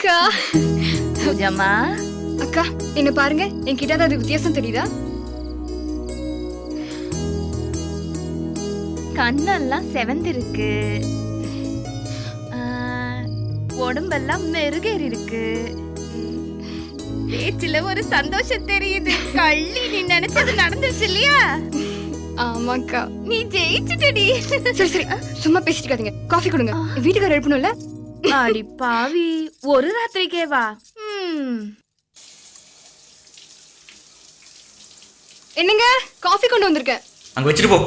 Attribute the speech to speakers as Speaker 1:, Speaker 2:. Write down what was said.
Speaker 1: அக்கா
Speaker 2: பூஜாமா,
Speaker 1: அக்கா என்ன பாருங்க, என்கிட்ட ஏதாவது வித்தியாசம் தெரியுதா?
Speaker 2: கண்ணெல்லாம் செவந்திருக்கு, உடம்பெல்லாம் மெருகேறி இருக்கு, பேச்சுல ஒரு சந்தோஷம் தெரியுது. கள்ளி, நீ நினைச்சது நடந்துருச்சு இல்லையா?
Speaker 1: ஆமாக்கா.
Speaker 2: நீ ஜெயிச்சுட்டடி.
Speaker 1: சரி சரி, சும்மா பேசிட்டு இருக்காதீங்க. காஃபி கொடுங்க, வீட்டுக்காரர் எழுப்பணும்ல.
Speaker 2: அடி பாவி, ஒரு ராத்திரிக்கே வா.
Speaker 1: என்னங்க, காஃபி கொண்டு வந்திருக்கேன்.
Speaker 3: அங்க வச்சுட்டு போ.